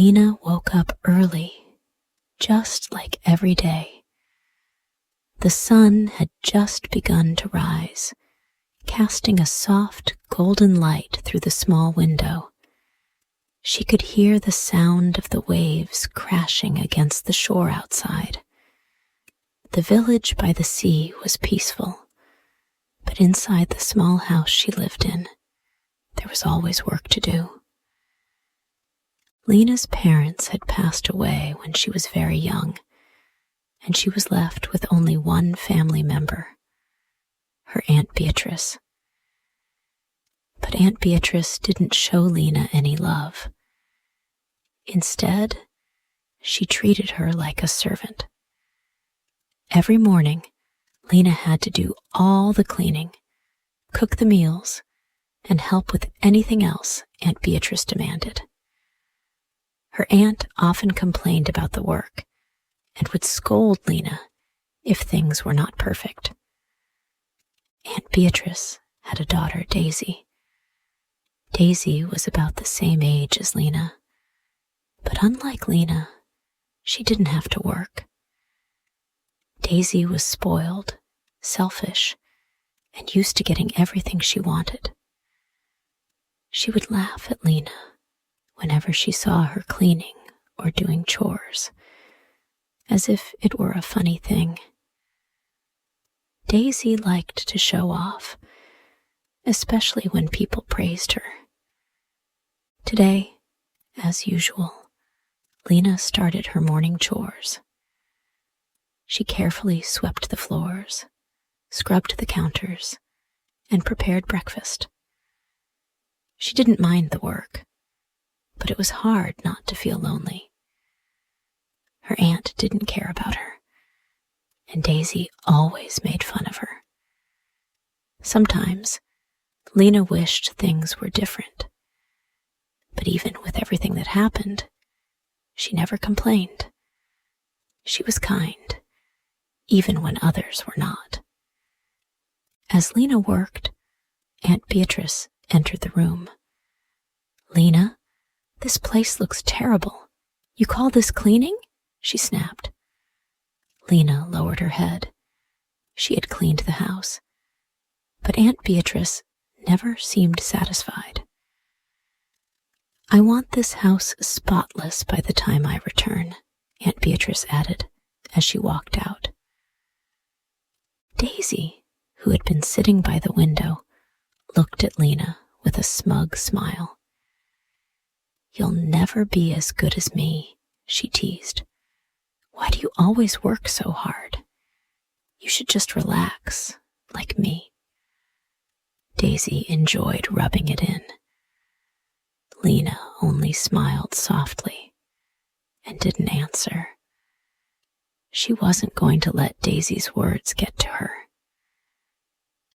Lena woke up early, just like every day. The sun had just begun to rise, casting a soft golden light through the small window. She could hear the sound of the waves crashing against the shore outside. The village by the sea was peaceful, but inside the small house she lived in, there was always work to do. Lena's parents had passed away when she was very young, and she was left with only one family member, her Aunt Beatrice. But Aunt Beatrice didn't show Lena any love. Instead, she treated her like a servant. Every morning, Lena had to do all the cleaning, cook the meals, and help with anything else Aunt Beatrice demanded. Her aunt often complained about the work and would scold Lena if things were not perfect. Aunt Beatrice had a daughter, Daisy. Daisy was about the same age as Lena, but unlike Lena, she didn't have to work. Daisy was spoiled, selfish, and used to getting everything she wanted. She would laugh at Lena whenever she saw her cleaning or doing chores, as if it were a funny thing. Daisy liked to show off, especially when people praised her. Today, as usual, Lena started her morning chores. She carefully swept the floors, scrubbed the counters, and prepared breakfast. She didn't mind the work, but it was hard not to feel lonely. Her aunt didn't care about her, and Daisy always made fun of her. Sometimes, Lena wished things were different, but even with everything that happened, she never complained. She was kind, even when others were not. As Lena worked, Aunt Beatrice entered the room. "Lena, this place looks terrible. You call this cleaning?" she snapped. Lena lowered her head. She had cleaned the house, but Aunt Beatrice never seemed satisfied. "I want this house spotless by the time I return," Aunt Beatrice added as she walked out. Daisy, who had been sitting by the window, looked at Lena with a smug smile. "You'll never be as good as me," she teased. "Why do you always work so hard? You should just relax, like me." Daisy enjoyed rubbing it in. Lena only smiled softly and didn't answer. She wasn't going to let Daisy's words get to her.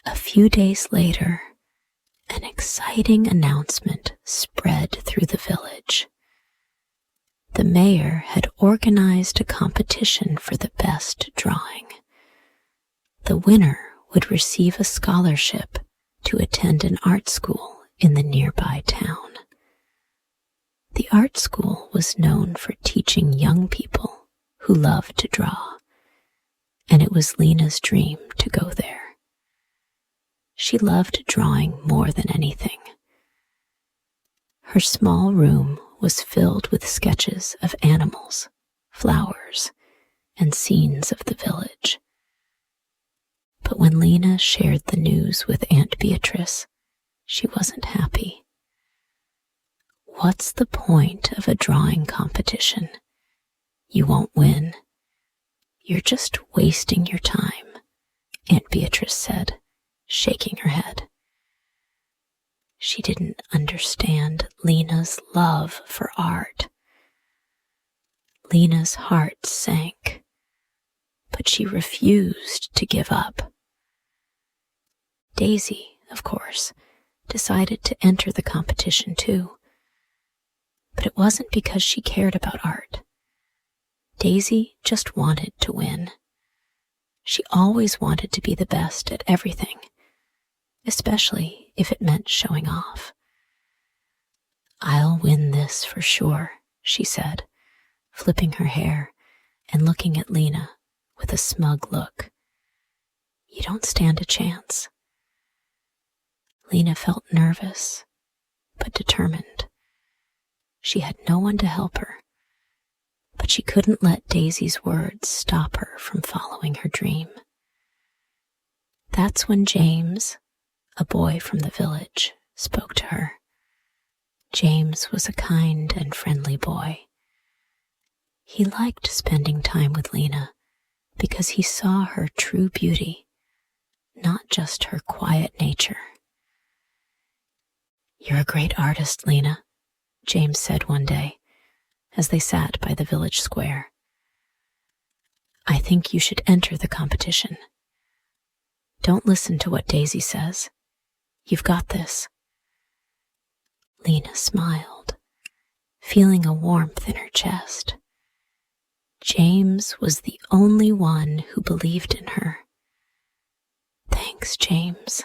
A few days later, an exciting announcement spread through the village. The mayor had organized a competition for the best drawing. The winner would receive a scholarship to attend an art school in the nearby town. The art school was known for teaching young people who loved to draw, and it was Lena's dream to go there. She loved drawing more than anything. Her small room was filled with sketches of animals, flowers, and scenes of the village. But when Lena shared the news with Aunt Beatrice, she wasn't happy. "What's the point of a drawing competition? You won't win. You're just wasting your time," Aunt Beatrice said, shaking her head. She didn't understand Lena's love for art. Lena's heart sank, but she refused to give up. Daisy, of course, decided to enter the competition too. But it wasn't because she cared about art. Daisy just wanted to win. She always wanted to be the best at everything, especially if it meant showing off. "I'll win this for sure," she said, flipping her hair and looking at Lena with a smug look. You don't stand a chance. Lena felt nervous, but determined. She had no one to help her, but she couldn't let Daisy's words stop her from following her dream. That's when James, a boy from the village, spoke to her. James was a kind and friendly boy. He liked spending time with Lena because he saw her true beauty, not just her quiet nature. You're a great artist, Lena, James said one day as they sat by the village square. I think you should enter the competition. Don't listen to what Daisy says. You've got this. Lena smiled, feeling a warmth in her chest. James was the only one who believed in her. Thanks, James.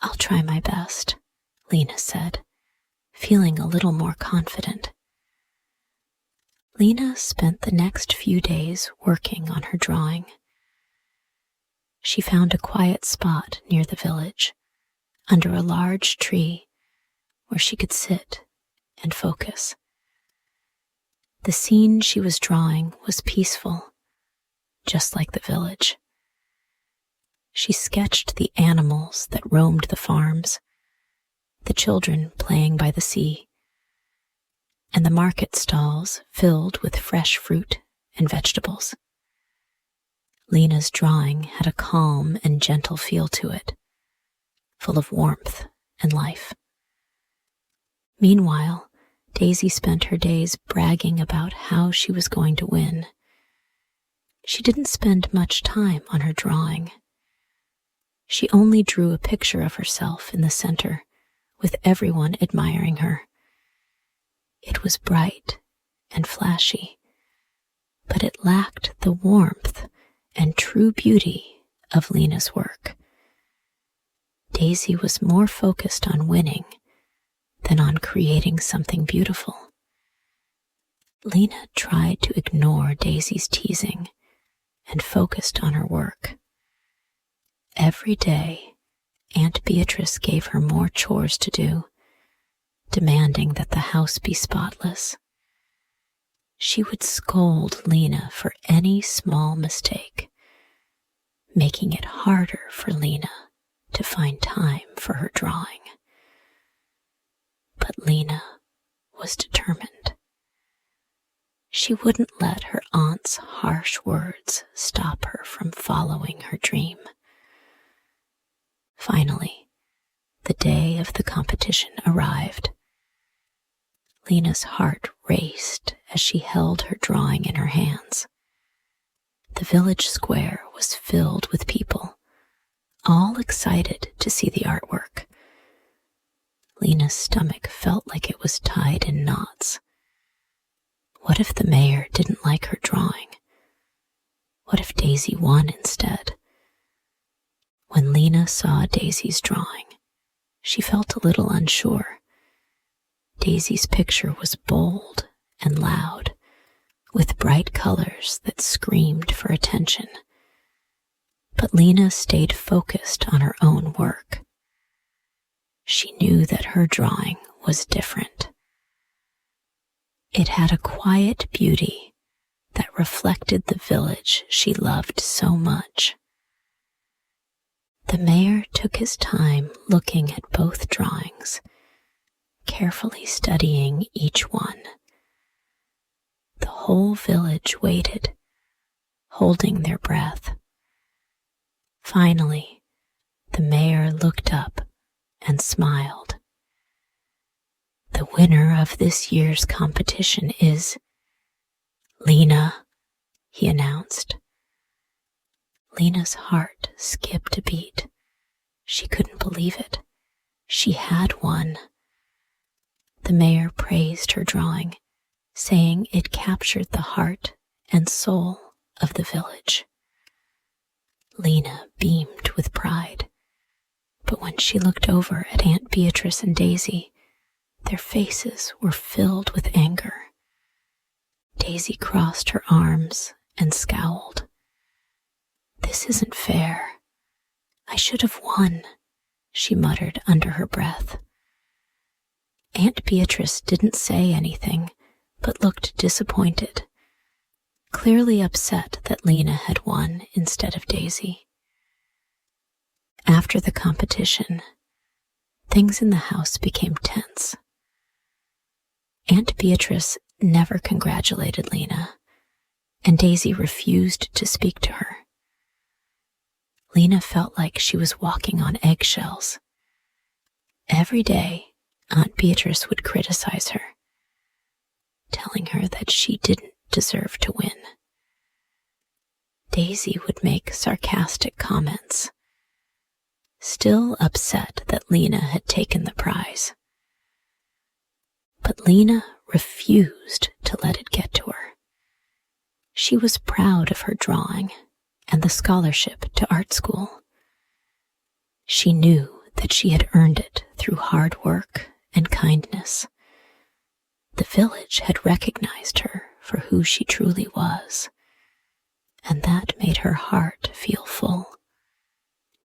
I'll try my best, Lena said, feeling a little more confident. Lena spent the next few days working on her drawing. She found a quiet spot near the village, under a large tree, where she could sit and focus. The scene she was drawing was peaceful, just like the village. She sketched the animals that roamed the farms, the children playing by the sea, and the market stalls filled with fresh fruit and vegetables. Lena's drawing had a calm and gentle feel to it, full of warmth and life. Meanwhile, Daisy spent her days bragging about how she was going to win. She didn't spend much time on her drawing. She only drew a picture of herself in the center, with everyone admiring her. It was bright and flashy, but it lacked the warmth and true beauty of Lena's work. Daisy was more focused on winning than on creating something beautiful. Lena tried to ignore Daisy's teasing and focused on her work. Every day, Aunt Beatrice gave her more chores to do, demanding that the house be spotless. She would scold Lena for any small mistake, making it harder for Lena to find time for her drawing. But Lena was determined. She wouldn't let her aunt's harsh words stop her from following her dream. Finally, the day of the competition arrived. Lena's heart raced as she held her drawing in her hands. The village square was filled with people, all excited to see the artwork. Lena's stomach felt like it was tied in knots. What if the mayor didn't like her drawing? What if Daisy won instead? When Lena saw Daisy's drawing, she felt a little unsure. Daisy's picture was bold and loud, with bright colors that screamed for attention. But Lena stayed focused on her own work. She knew that her drawing was different. It had a quiet beauty that reflected the village she loved so much. The mayor took his time looking at both drawings, carefully studying each one. The whole village waited, holding their breath. Finally, the mayor looked up and smiled. The winner of this year's competition is Lena, he announced. Lena's heart skipped a beat. She couldn't believe it. She had won. The mayor praised her drawing, saying it captured the heart and soul of the village. Lena beamed with pride, but when she looked over at Aunt Beatrice and Daisy, their faces were filled with anger. Daisy crossed her arms and scowled. "This isn't fair. I should have won," she muttered under her breath. Aunt Beatrice didn't say anything, but looked disappointed, clearly upset that Lena had won instead of Daisy. After the competition, things in the house became tense. Aunt Beatrice never congratulated Lena, and Daisy refused to speak to her. Lena felt like she was walking on eggshells. Every day, Aunt Beatrice would criticize her, telling her that she didn't deserve to win. Daisy would make sarcastic comments, still upset that Lena had taken the prize. But Lena refused to let it get to her. She was proud of her drawing and the scholarship to art school. She knew that she had earned it through hard work and kindness. The village had recognized her for who she truly was, and that made her heart feel full.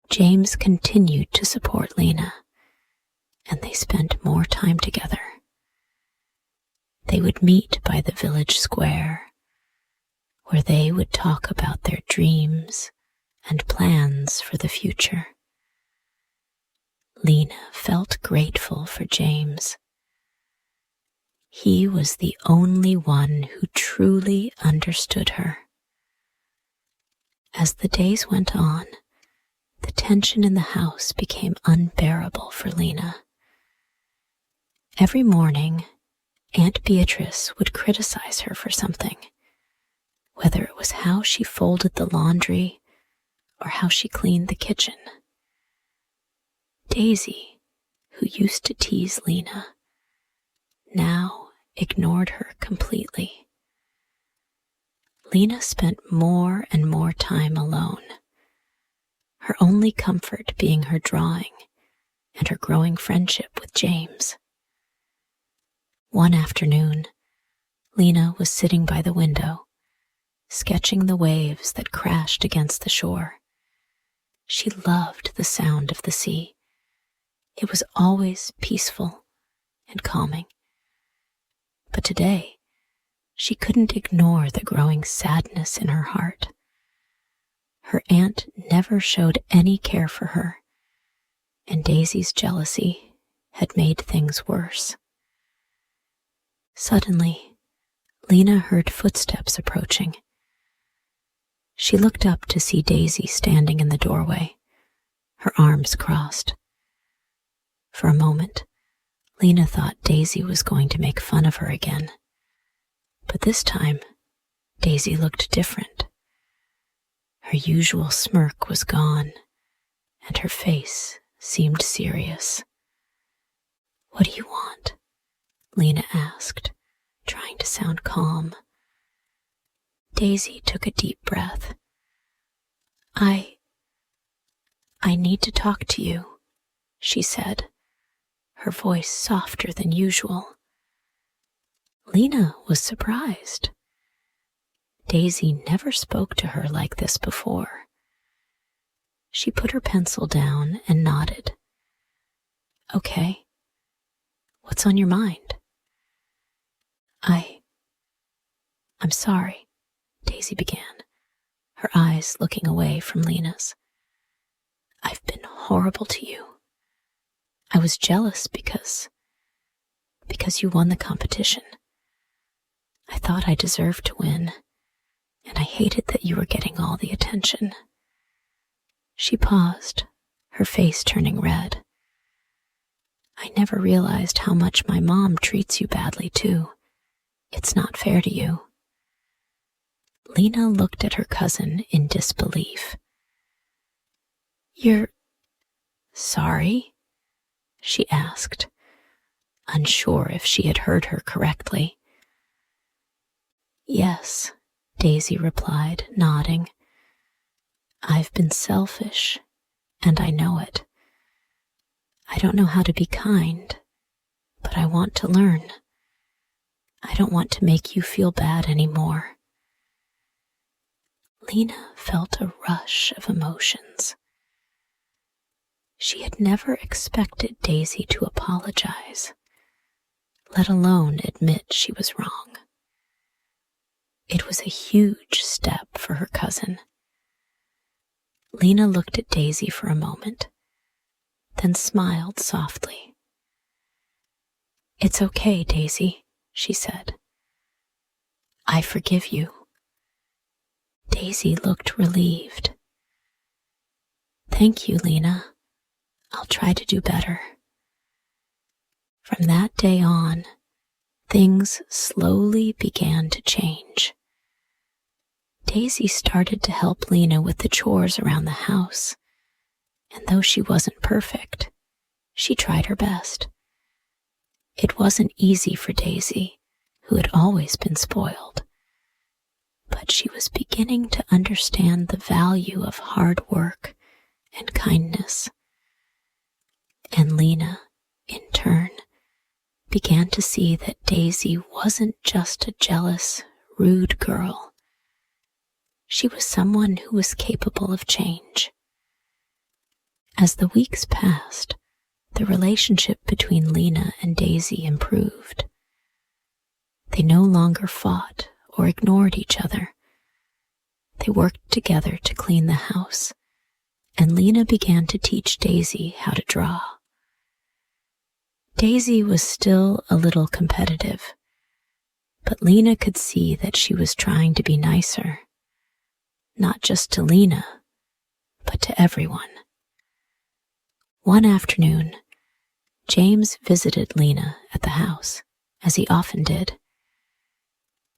James continued to support Lena, and they spent more time together. They would meet by the village square, where they would talk about their dreams and plans for the future. Lena felt grateful for James. He was the only one who truly understood her. As the days went on, the tension in the house became unbearable for Lena. Every morning, Aunt Beatrice would criticize her for something, whether it was how she folded the laundry or how she cleaned the kitchen. Daisy, who used to tease Lena, now ignored her completely. Lena spent more and more time alone, her only comfort being her drawing and her growing friendship with James. One afternoon, Lena was sitting by the window, sketching the waves that crashed against the shore. She loved the sound of the sea. It was always peaceful and calming. But today, she couldn't ignore the growing sadness in her heart. Her aunt never showed any care for her, and Daisy's jealousy had made things worse. Suddenly, Lena heard footsteps approaching. She looked up to see Daisy standing in the doorway, her arms crossed. For a moment, Lena thought Daisy was going to make fun of her again. But this time, Daisy looked different. Her usual smirk was gone, and her face seemed serious. "What do you want?" Lena asked, trying to sound calm. Daisy took a deep breath. I need to talk to you," she said, her voice softer than usual. Lena was surprised. Daisy never spoke to her like this before. She put her pencil down and nodded. "Okay. What's on your mind?" I'm sorry," Daisy began, her eyes looking away from Lena's. "I've been horrible to you. I was jealous because you won the competition. I thought I deserved to win, and I hated that you were getting all the attention." She paused, her face turning red. "I never realized how much my mom treats you badly, too. It's not fair to you." Lena looked at her cousin in disbelief. "You're sorry?" she asked, unsure if she had heard her correctly. "Yes," Daisy replied, nodding. "I've been selfish, and I know it. I don't know how to be kind, but I want to learn. I don't want to make you feel bad anymore." Lena felt a rush of emotions. She had never expected Daisy to apologize, let alone admit she was wrong. It was a huge step for her cousin. Lena looked at Daisy for a moment, then smiled softly. "It's okay, Daisy," she said. "I forgive you." Daisy looked relieved. "Thank you, Lena. I'll try to do better." From that day on, things slowly began to change. Daisy started to help Lena with the chores around the house, and though she wasn't perfect, she tried her best. It wasn't easy for Daisy, who had always been spoiled, but she was beginning to understand the value of hard work and kindness. And Lena, in turn, began to see that Daisy wasn't just a jealous, rude girl. She was someone who was capable of change. As the weeks passed, the relationship between Lena and Daisy improved. They no longer fought or ignored each other. They worked together to clean the house, and Lena began to teach Daisy how to draw. Daisy was still a little competitive, but Lena could see that she was trying to be nicer. Not just to Lena, but to everyone. One afternoon, James visited Lena at the house, as he often did.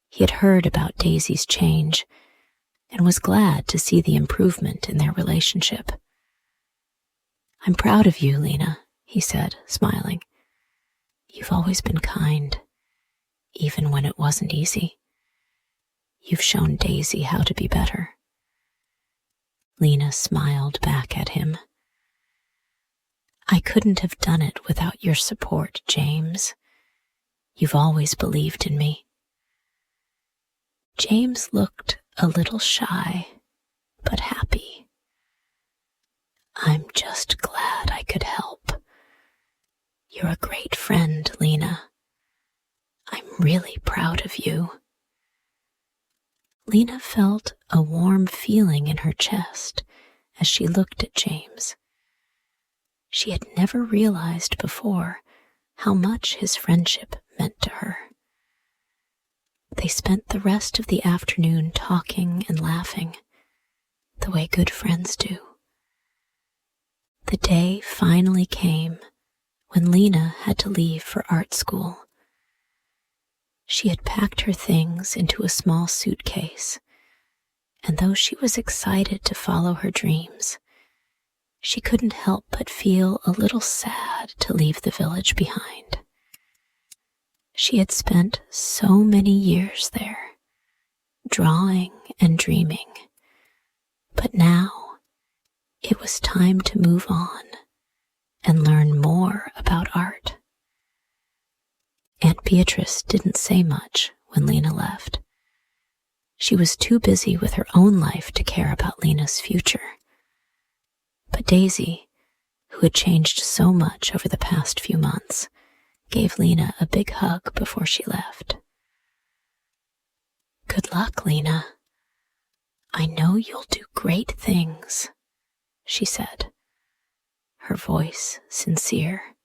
He had heard about Daisy's change and was glad to see the improvement in their relationship. "I'm proud of you, Lena," he said, smiling. "You've always been kind, even when it wasn't easy. You've shown Daisy how to be better." Lena smiled back at him. "I couldn't have done it without your support, James. You've always believed in me." James looked a little shy, but happy. "I'm just glad I could help. You're a great friend, Lena. I'm really proud of you." Lena felt a warm feeling in her chest as she looked at James. She had never realized before how much his friendship meant to her. They spent the rest of the afternoon talking and laughing, the way good friends do. The day finally came when Lena had to leave for art school. She had packed her things into a small suitcase, and though she was excited to follow her dreams, she couldn't help but feel a little sad to leave the village behind. She had spent so many years there, drawing and dreaming, but now it was time to move on and learn more about art. Aunt Beatrice didn't say much when Lena left. She was too busy with her own life to care about Lena's future. But Daisy, who had changed so much over the past few months, gave Lena a big hug before she left. "Good luck, Lena. I know you'll do great things," she said, her voice sincere.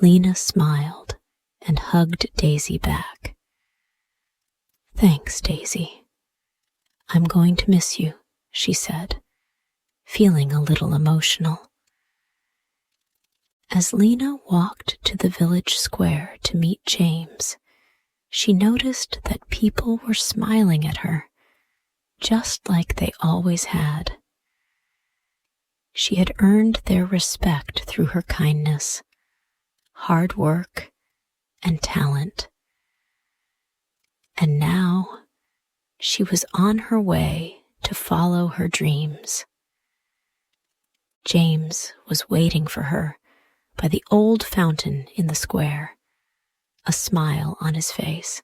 Lena smiled and hugged Daisy back. "Thanks, Daisy. I'm going to miss you," she said, feeling a little emotional. As Lena walked to the village square to meet James, she noticed that people were smiling at her, just like they always had. She had earned their respect through her kindness, hard work, and talent. And now she was on her way to follow her dreams. James was waiting for her by the old fountain in the square, a smile on his face.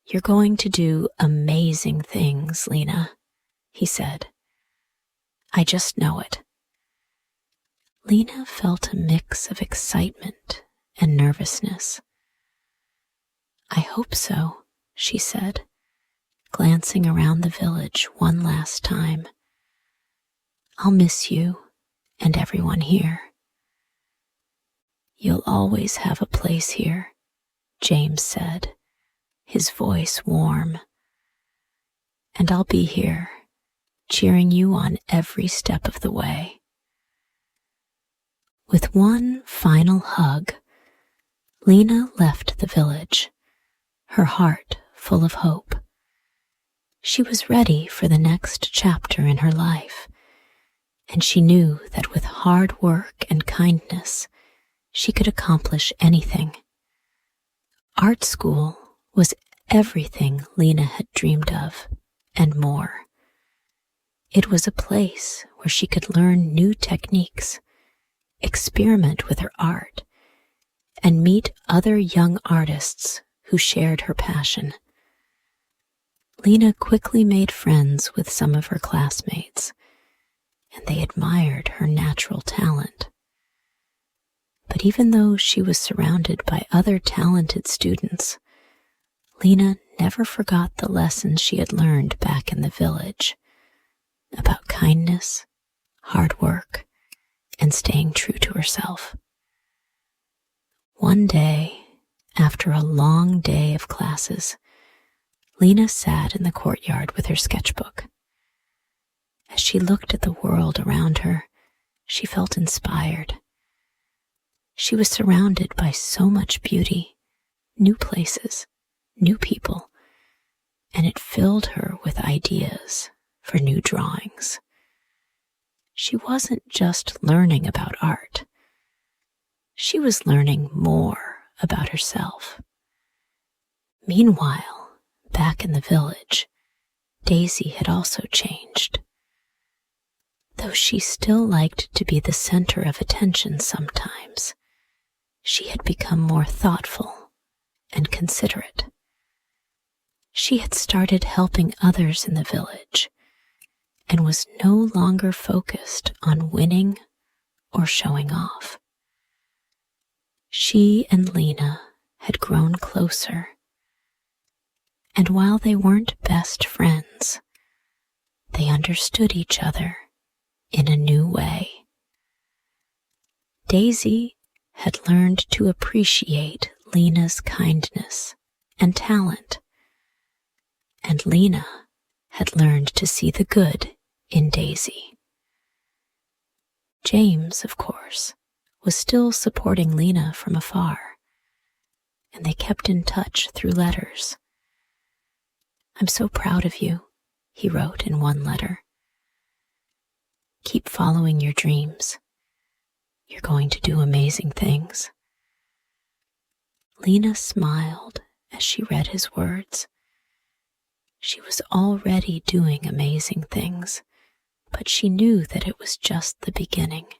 "You're going to do amazing things, Lena," he said. "I just know it." Lena felt a mix of excitement and nervousness. "I hope so," she said, glancing around the village one last time. "I'll miss you and everyone here." "You'll always have a place here," James said, his voice warm. "And I'll be here, cheering you on every step of the way." With one final hug, Lena left the village, her heart full of hope. She was ready for the next chapter in her life, and she knew that with hard work and kindness, she could accomplish anything. Art school was everything Lena had dreamed of, and more. It was a place where she could learn new techniques, experiment with her art, and meet other young artists who shared her passion. Lena quickly made friends with some of her classmates, and they admired her natural talent. But even though she was surrounded by other talented students, Lena never forgot the lessons she had learned back in the village about kindness, hard work, and staying true to herself. One day, after a long day of classes, Lena sat in the courtyard with her sketchbook. As she looked at the world around her, she felt inspired. She was surrounded by so much beauty, new places, new people, and it filled her with ideas for new drawings. She wasn't just learning about art. She was learning more about herself. Meanwhile, back in the village, Daisy had also changed. Though she still liked to be the center of attention sometimes, she had become more thoughtful and considerate. She had started helping others in the village and was no longer focused on winning or showing off. She and Lena had grown closer, and while they weren't best friends, they understood each other in a new way. Daisy had learned to appreciate Lena's kindness and talent, and Lena had learned to see the good in Daisy. James, of course, was still supporting Lena from afar, and they kept in touch through letters. "I'm so proud of you," he wrote in one letter. "Keep following your dreams. You're going to do amazing things." Lena smiled as she read his words. She was already doing amazing things, but she knew that it was just the beginning.